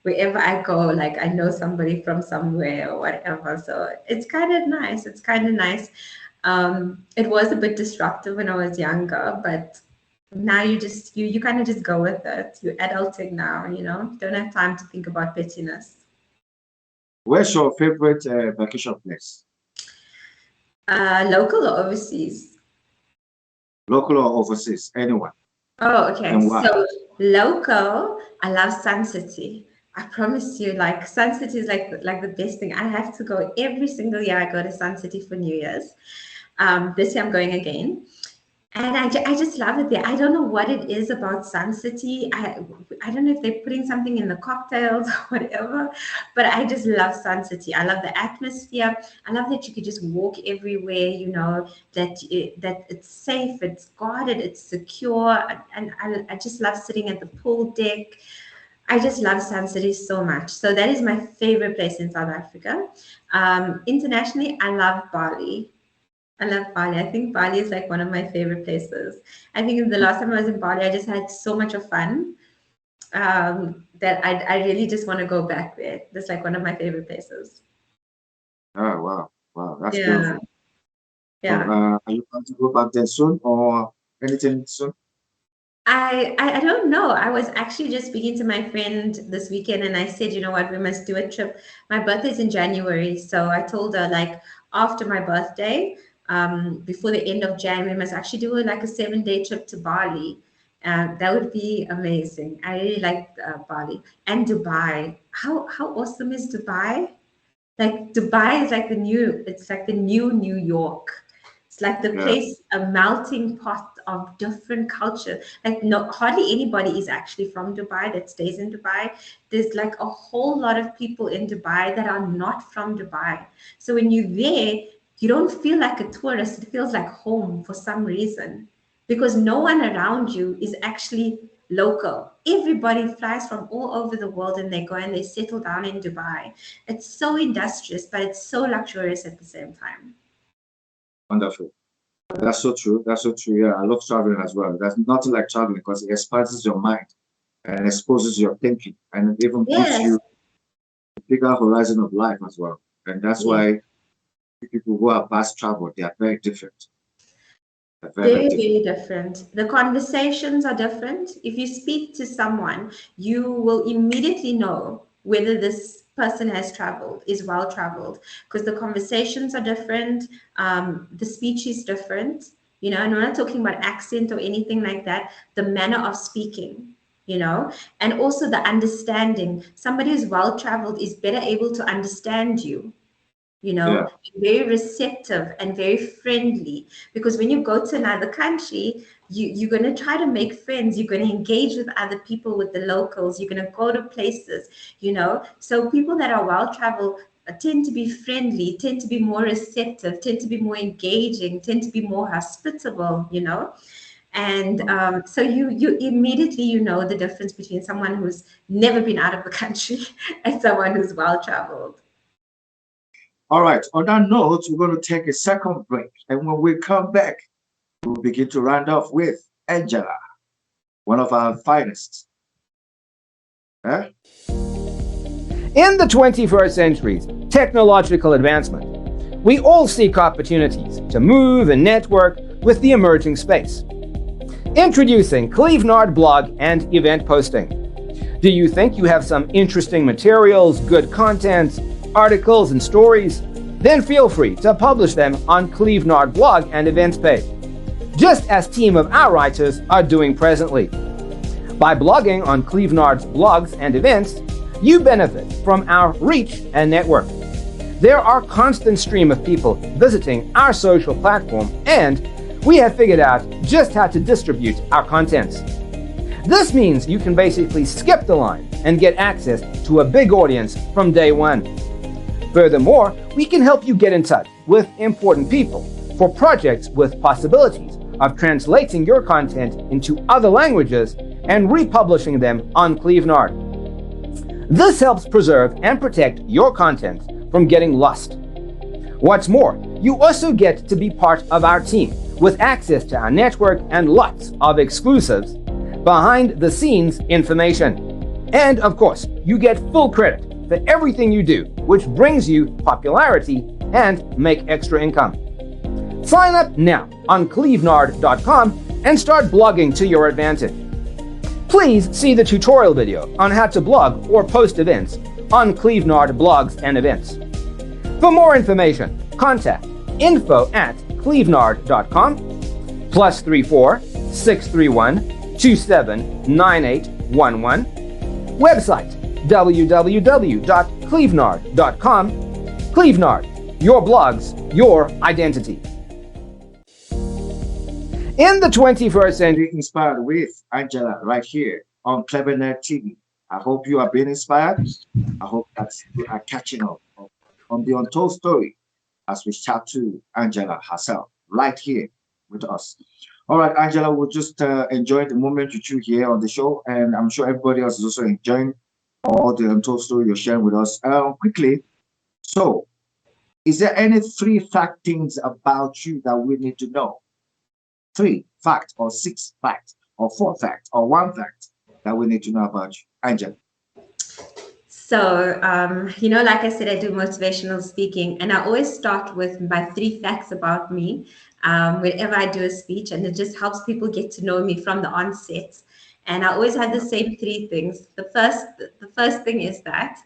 wherever I go, like I know somebody from somewhere or whatever. So it's kind of nice. It's kind of nice. It was a bit disruptive when I was younger, but now you kind of just go with it. You're adulting now, don't have time to think about pettiness. where's your favorite vacation place, Local or overseas? local or overseas, anyone, Oh, okay. and why? So local, I love Sun City. I promise you, like Sun City is like the best thing. I have to go every single year. I go to Sun City for New Year's. This year I'm going again. And I just love it there. I don't know what it is about Sun City. I don't know if they're putting something in the cocktails or whatever, but I just love Sun City. I love the atmosphere. I love that you could just walk everywhere, that it's safe, it's guarded, it's secure. And I just love sitting at the pool deck. I just love Sun City so much. So that is my favorite place in South Africa. Internationally, I love Bali. I love Bali. I think Bali is like one of my favorite places. I think the last time I was in Bali, I just had so much of fun that I really just want to go back there. That's like one of my favorite places. Oh, wow, wow, that's Yeah, beautiful. So, yeah. are you going to go back there soon or anything soon? I don't know. I was actually just speaking to my friend this weekend, and I said, you know what, we must do a trip. My birthday's in January, so I told her like after my birthday, before the end of Jan, we must actually do like a 7-day trip to Bali. That would be amazing. I really like Bali and Dubai. How awesome is Dubai? Like Dubai is like it's like the new New York. It's like the Yeah. place, a melting pot of different culture. Like no, hardly anybody is actually from Dubai that stays in Dubai. There's like a whole lot of people in Dubai that are not from Dubai. So when you're there, you don't feel like a tourist. It feels like home for some reason because no one around you is actually local. Everybody flies from all over the world and they go and they settle down in Dubai. It's so industrious, but it's so luxurious at the same time. Wonderful. That's so true. That's so true. Yeah, I love traveling as well. There's nothing like traveling because it expands your mind and exposes your thinking and it even gives Yes, you a bigger horizon of life as well. And that's yes. why people who are past travel, they are very different. They're very, very Very, different. very different. The conversations are different. If you speak to someone, you will immediately know whether this person has traveled, is well traveled, because the conversations are different. The speech is different, and we're not talking about accent or anything like that, the manner of speaking. And also the understanding. Somebody who's well traveled is better able to understand you, Yeah. very receptive and very friendly. Because when you go to another country, you're going to try to make friends, you're going to engage with other people, with the locals, you're going to go to places, so people that are well traveled tend to be friendly, tend to be more receptive, tend to be more engaging, tend to be more hospitable, and so you immediately know the difference between someone who's never been out of the country and someone who's well traveled. All right. On that note, we're going to take a second break. And when we come back, we'll begin to round off with Angela, one of our finest. Eh? In the 21st century's technological advancement, we all seek opportunities to move and network with the emerging space. Introducing Clevenard blog and event posting. Do you think you have some interesting materials, good content, articles, and stories? Then feel free to publish them on Clevenard blog and events page, just as team of our writers are doing presently. By blogging on Clevenard's blogs and events, you benefit from our reach and network. There are constant stream of people visiting our social platform, and we have figured out just how to distribute our contents. This means you can basically skip the line and get access to a big audience from day one. Furthermore, we can help you get in touch with important people for projects with possibilities of translating your content into other languages and republishing them on Clevenard. This helps preserve and protect your content from getting lost. What's more, you also get to be part of our team with access to our network and lots of exclusives, behind-the-scenes information. And of course, you get full credit for everything you do, which brings you popularity and make extra income. Sign up now on clevenard.com and start blogging to your advantage. Please see the tutorial video on how to blog or post events on Clevenard blogs and events. For more information, contact info@clevenard.com +34 631 279811. Website www.clevenard.com. Clevenard, your blogs, your identity. In the 21st century, Be inspired with Angela right here on CleverNet TV. I hope you are being inspired. I hope that you are catching up on the untold story as we chat to Angela herself right here with us. All right, Angela, we'll just enjoy the moment with you here on the show, and I'm sure everybody else is also enjoying all the untold story you're sharing with us. Quickly, so is there any three fact things about you that we need to know? Three fact or six fact or four fact or one fact that we need to know about you, Angela? So, like I said, I do motivational speaking, and I always start with my three facts about me whenever I do a speech, and it just helps people get to know me from the onset. And I always have the same three things. The first thing is that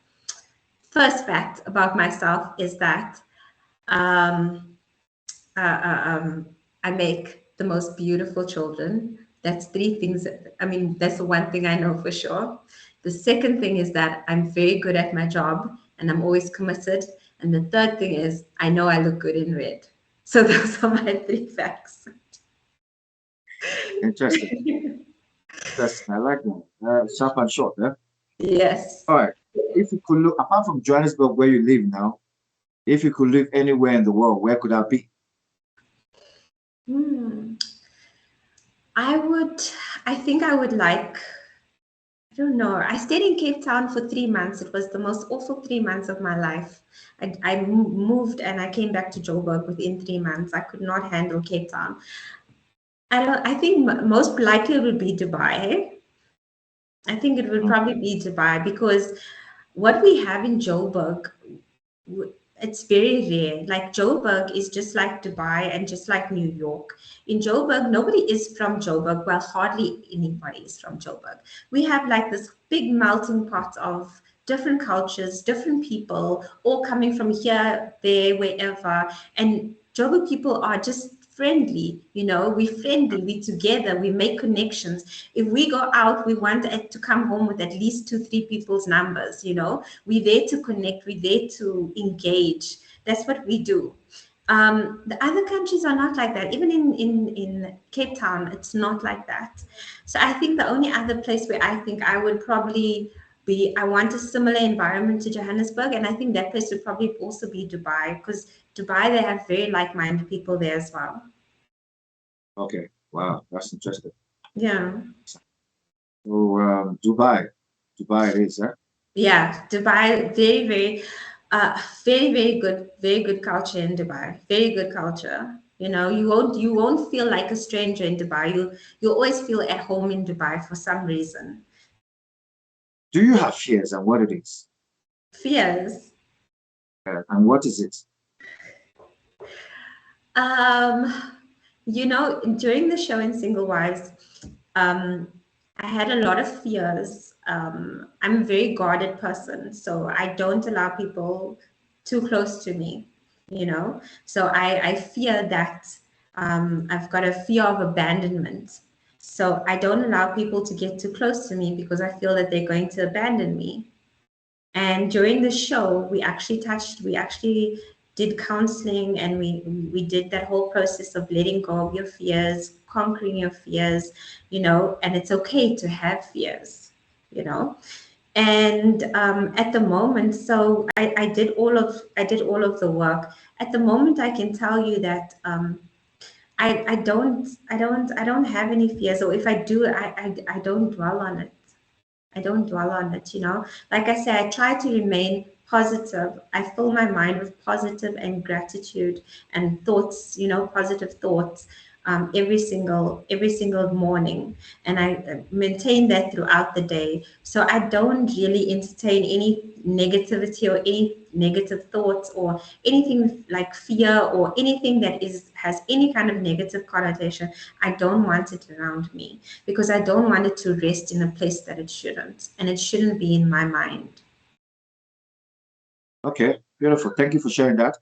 first fact about myself is that um, I make the most beautiful children. That's three things. That's the one thing I know for sure. The second thing is that I'm very good at my job and I'm always committed. And the third thing is I know I look good in red. So those are my 3 facts. Interesting. Interesting. I like that. Sharp and short, yeah? Yes. All right. If you could look, apart from Johannesburg, where you live now, if you could live anywhere in the world, where could that be? Hmm. I would, I think I would like, I don't know. I stayed in Cape Town for 3 months. It was the most awful 3 months of my life. I moved and I came back to Joburg within 3 months. I could not handle Cape Town. I think most likely it would be Dubai. Hey? I think it would Mm. probably be Dubai because what we have in Joburg, it's very rare. Like Joburg is just like Dubai and just like New York. In Joburg, nobody is from Joburg. Well, hardly anybody is from Joburg. We have like this big melting pot of different cultures, different people, all coming from here, there, wherever. And Joburg people are just friendly, we're friendly, we're together, we make connections. If we go out, we want it to come home with at least 2 3 people's numbers. We're there to connect, we're there to engage. That's what we do. The other countries are not like that. Even in Cape Town, it's not like that. So I think the only other place where I think I would probably be, I want a similar environment to Johannesburg, and I think that place would probably also be Dubai, because Dubai, they have very like-minded people there as well. Okay. Wow, that's interesting. Yeah. So, Dubai it is, huh? Yeah, Dubai, very good culture in Dubai. Very good culture. You won't feel like a stranger in Dubai. You always feel at home in Dubai for some reason. Do you have fears and what it is? Fears. And what is it? Um, during the show in Single Wives, um, I had a lot of fears. I'm a very guarded person, so I don't allow people too close to me, So I fear that I've got a fear of abandonment. So I don't allow people to get too close to me because I feel that they're going to abandon me. And during the show, we actually did counseling, and we did that whole process of letting go of your fears, conquering your fears, and it's okay to have fears, you know. And at the moment, so I did all of the work. At the moment, I can tell you that I don't have any fears, or if I do, I don't dwell on it. I don't dwell on it, Like I say, I try to remain positive. I fill my mind with positive and gratitude and thoughts, positive thoughts, every single morning, and I maintain that throughout the day. So I don't really entertain any negativity or any negative thoughts or anything like fear or anything that has any kind of negative connotation. I don't want it around me, because I don't want it to rest in a place that it shouldn't, and it shouldn't be in my mind. Okay, beautiful. Thank you for sharing that.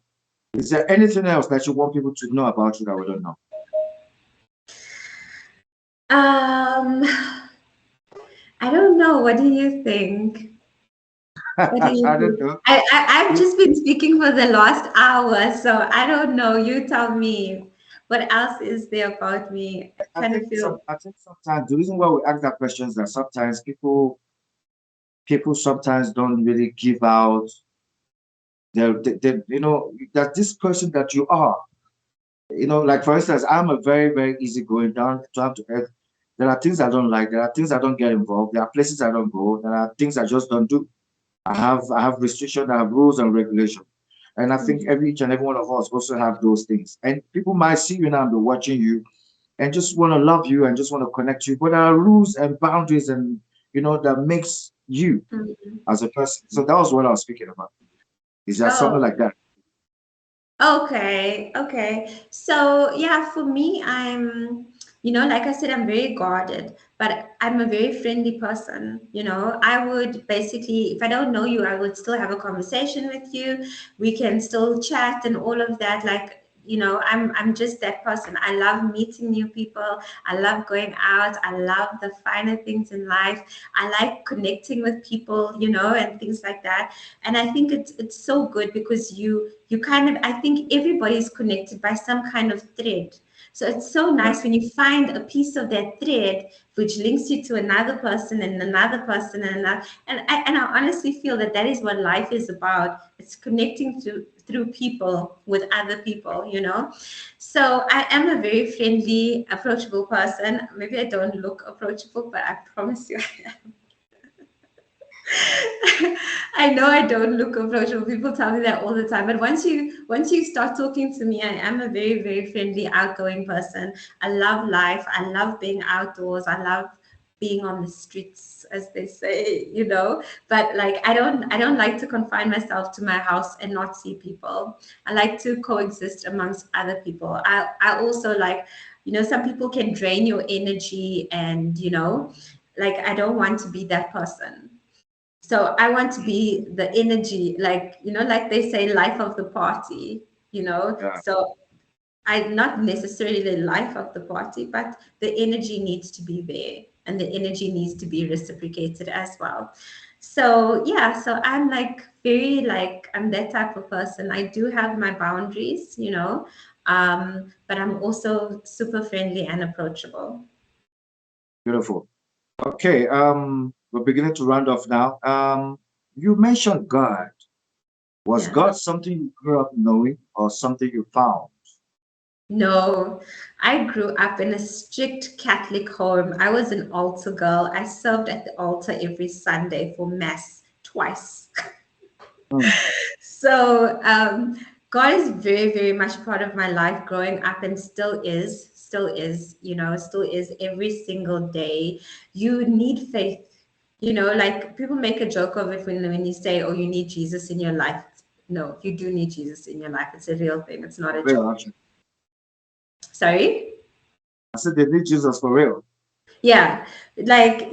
Is there anything else that you want people to know about you that we don't know? Um, I don't know. What do you think? What do you I don't think? know. I've just been speaking for the last hour, so I don't know. You tell me. What else is there about me? I I kind think of feel. I think sometimes the reason why we ask that question is that sometimes people sometimes don't really give out that this person that you are. Like for instance, I'm a very, very easygoing, down to earth. There are things I don't like. There are things I don't get involved. There are places I don't go. There are things I just don't do. I have restrictions. I have rules and regulations. And I think each and every one of us also have those things. And people might see you now and be watching you and just want to love you and just want to connect you. But there are rules and boundaries and that makes you Mhm. as a person. So that was what I was speaking about. Is that something Oh, like that? okay, okay. So yeah, for me, like I said, I'm very guarded, but I'm a very friendly person. I would basically, if I don't know you, I would still have a conversation with you. We can still chat and all of that. Like I'm just that person. I love meeting new people. I love going out. I love the finer things in life. I like connecting with people, and things like that. And I think it's so good because you kind of, I think everybody's connected by some kind of thread. So it's so Yeah, nice when you find a piece of that thread which links you to another person and another person and another. And I honestly feel that that is what life is about. It's connecting through people with other people. So I am a very friendly, approachable person. Maybe I don't look approachable, but I promise you I know I don't look approachable. People tell me that all the time. But once you start talking to me, I am a very, very friendly, outgoing person. I love life. I love being outdoors. I love being on the streets, as they say. But like I don't like to confine myself to my house and not see people. I like to coexist amongst other people. I also like, some people can drain your energy and like I don't want to be that person. So I want to be the energy, like, like they say, life of the party. yeah, So I not necessarily the life of the party, but the energy needs to be there and the energy needs to be reciprocated as well. So yeah, so I'm like very like I'm that type of person. I do have my boundaries, but I'm also super friendly and approachable. beautiful. Okay, we're beginning to round off now. You mentioned God. Was Yeah. God something you grew up knowing or something you found? No, I grew up in a strict Catholic home. I was an altar girl. I served at the altar every Sunday for Mass twice. Hmm, So God is very, very much part of my life growing up and still is every single day. You need faith. Like people make a joke of it when you say, oh, you need Jesus in your life. No, you do need Jesus in your life. It's a real thing. It's not for a real, joke. actually. Sorry? I said they need Jesus for real. Yeah, like,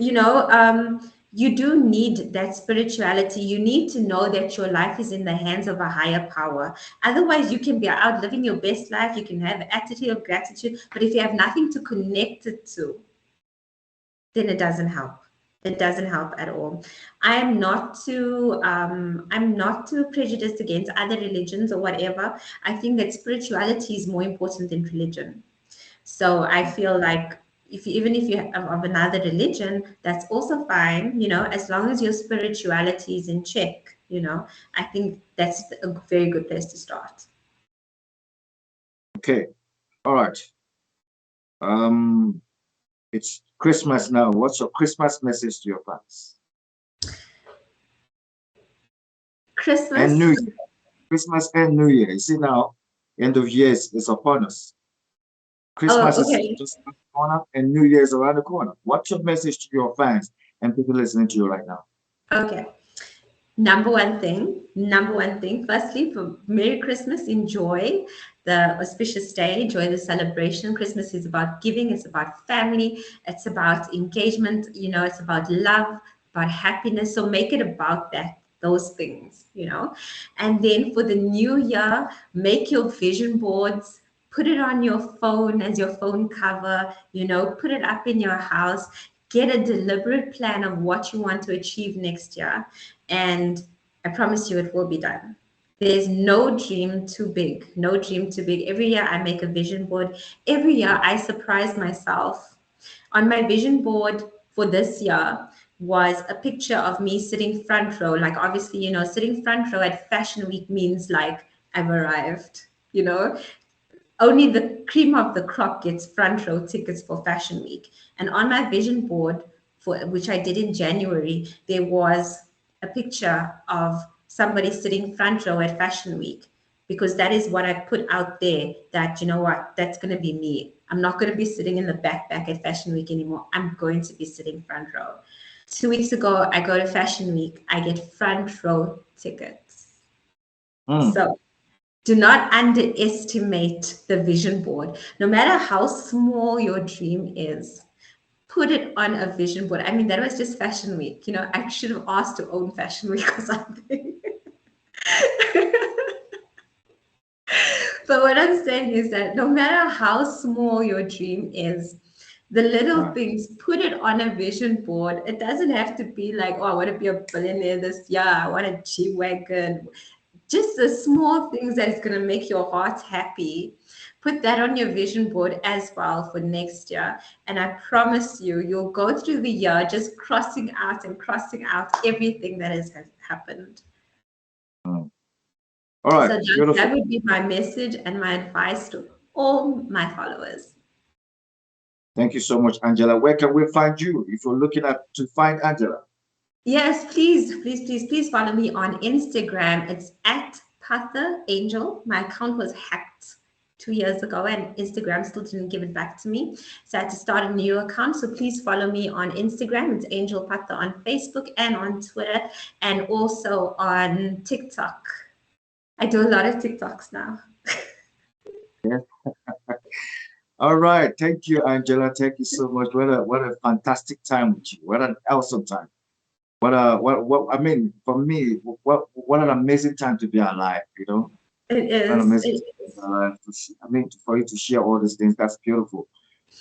you do need that spirituality. You need to know that your life is in the hands of a higher power. Otherwise, you can be out living your best life. You can have attitude of gratitude, but if you have nothing to connect it to, then it doesn't help. It doesn't help at all. I'm not too prejudiced against other religions or whatever. I think that spirituality is more important than religion. So I feel like even if you have of another religion, that's also fine, as long as your spirituality is in check. I think that's a very good place to start. Okay, all right. Um, it's Christmas now. What's your Christmas message to your fans? And New Christmas. Year. Christmas and New Year. You see now, end of years is upon us. Oh, Christmas is okay. just around the corner and New Year is around the corner. What's your message to your fans and people listening to you right now? Okay. Number one thing, firstly, for Merry Christmas, enjoy the auspicious day, enjoy the celebration. Christmas is about giving, it's about family, it's about engagement, it's about love, about happiness. So make it about those things. And then for the new year, make your vision boards, put it on your phone as your phone cover, put it up in your house. Get a deliberate plan of what you want to achieve next year, and I promise you it will be done. There's no dream too big, no dream too big. Every year I make a vision board. Every year I surprise myself. On my vision board for this year was a picture of me sitting front row. Like, obviously, sitting front row at Fashion Week means like I've arrived, you know only the cream of the crop gets front row tickets for Fashion Week. And on my vision board, for which I did in January, there was a picture of somebody sitting front row at Fashion Week, because that is what I put out there, that, what, that's going to be me. I'm not going to be sitting in the back at Fashion Week anymore. I'm going to be sitting front row. 2 weeks ago, I go to Fashion Week. I get front row tickets. Hmm. So do not underestimate the vision board. No matter how small your dream is, put it on a vision board. I mean, that was just Fashion Week. I should have asked to own Fashion Week or something. But what I'm saying is that no matter how small your dream is, the little Right. things, put it on a vision board. It doesn't have to be like, oh, I want to be a billionaire this year. I want a G-Wagon. Just the small things that is going to make your heart happy. Put that on your vision board as well for next year. And I promise you, you'll go through the year just crossing out and crossing out everything that has happened. Mm. All right, So that beautiful. would be my message and my advice to all my followers. Thank you so much, Angela. Where can we find you if you're looking at to find Angela? Yes, please follow me on Instagram. It's at Patha Angel. My account was hacked 2 years ago, and Instagram still didn't give it back to me. So I had to start a new account. So please follow me on Instagram. It's Angel Patha on Facebook and on Twitter, and also on TikTok. I do a lot of TikToks now. Yeah. All right. Thank you, Angela. Thank you so much. What a fantastic time with you. What an awesome time. What I mean, for me, what an amazing time to be alive, you know? It What an is. amazing It time to be is. alive. I mean, for you to share all these things, that's beautiful.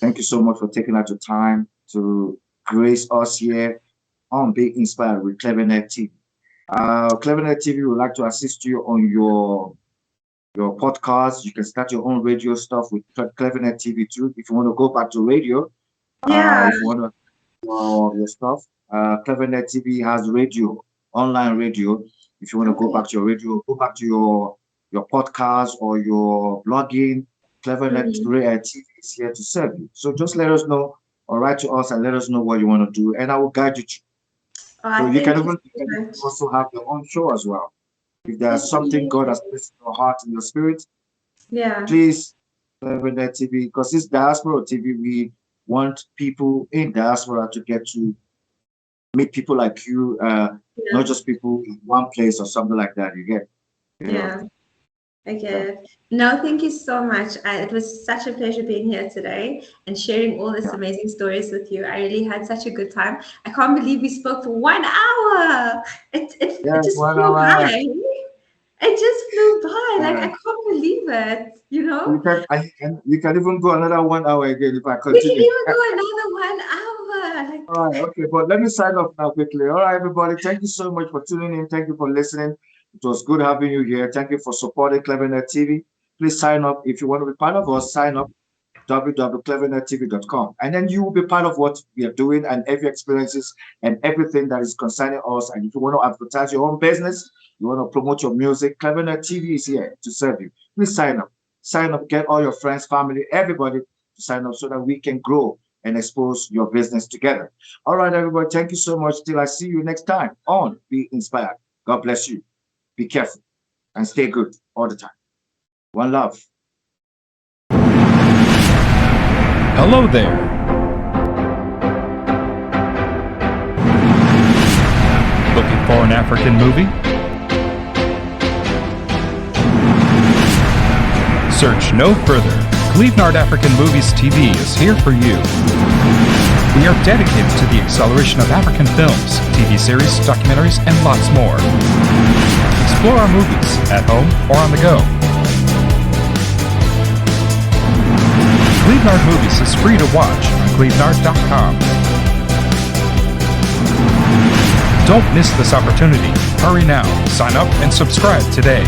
Thank you so much for taking out your time to grace us here on Be Inspired with CleverNet TV. CleverNet TV would like to assist you on your podcast. You can start your own radio stuff with CleverNet TV too. If you want to go back to radio, Yeah. if you want to your stuff, CleverNet TV has radio, online radio. If you want to go Okay. back to your radio, go back to your podcast or your blogging. CleverNet Mhm. TV is here to serve you. So just let us know or write to us and let us know what you want to do, and I will guide you through. Oh, So I you can thank you even so much. also have your own show as well. If there's something Okay. God has placed in your heart and your spirit, Yeah. please CleverNet TV, because this diaspora TV, we want people in diaspora to get to meet people like you, not Yeah. just people in one place or something like that. You get, you know. Yeah. Yeah. Okay. No, thank you so much. It was such a pleasure being here today and sharing all this Yeah. amazing stories with you. I really had such a good time. I can't believe we spoke for 1 hour. It Yes, just one flew hour. by. It just flew by. Like I Yeah. can't believe it, you know? You can even go another 1 hour again if I We can continue. even go another 1 hour. Like, All right, okay, but let me sign off now quickly. All right, everybody, thank you so much for tuning in. Thank you for listening. It was good having you here. Thank you for supporting CleverNet TV. Please sign up if you want to be part of us. Sign up www.clevernettv.com, and then you will be part of what we are doing and every experiences and everything that is concerning us. And if you want to advertise your own business, you want to promote your music, CleverNet TV is here to serve you. Please sign up. Sign up. Get all your friends, family, everybody to sign up so that we can grow and expose your business together. All right, everybody. Thank you so much. Till I see you next time on Be Inspired. God bless you. Be careful and stay good all the time. One love. Hello there. Looking for an African movie? Search no further. Clevenard African Movies TV is here for you. We are dedicated to the acceleration of African films, TV series, documentaries, and lots more. Explore our movies at home or on the go. Clevenard Movies is free to watch on clevenard.com. Don't miss this opportunity. Hurry now. Sign up and subscribe today.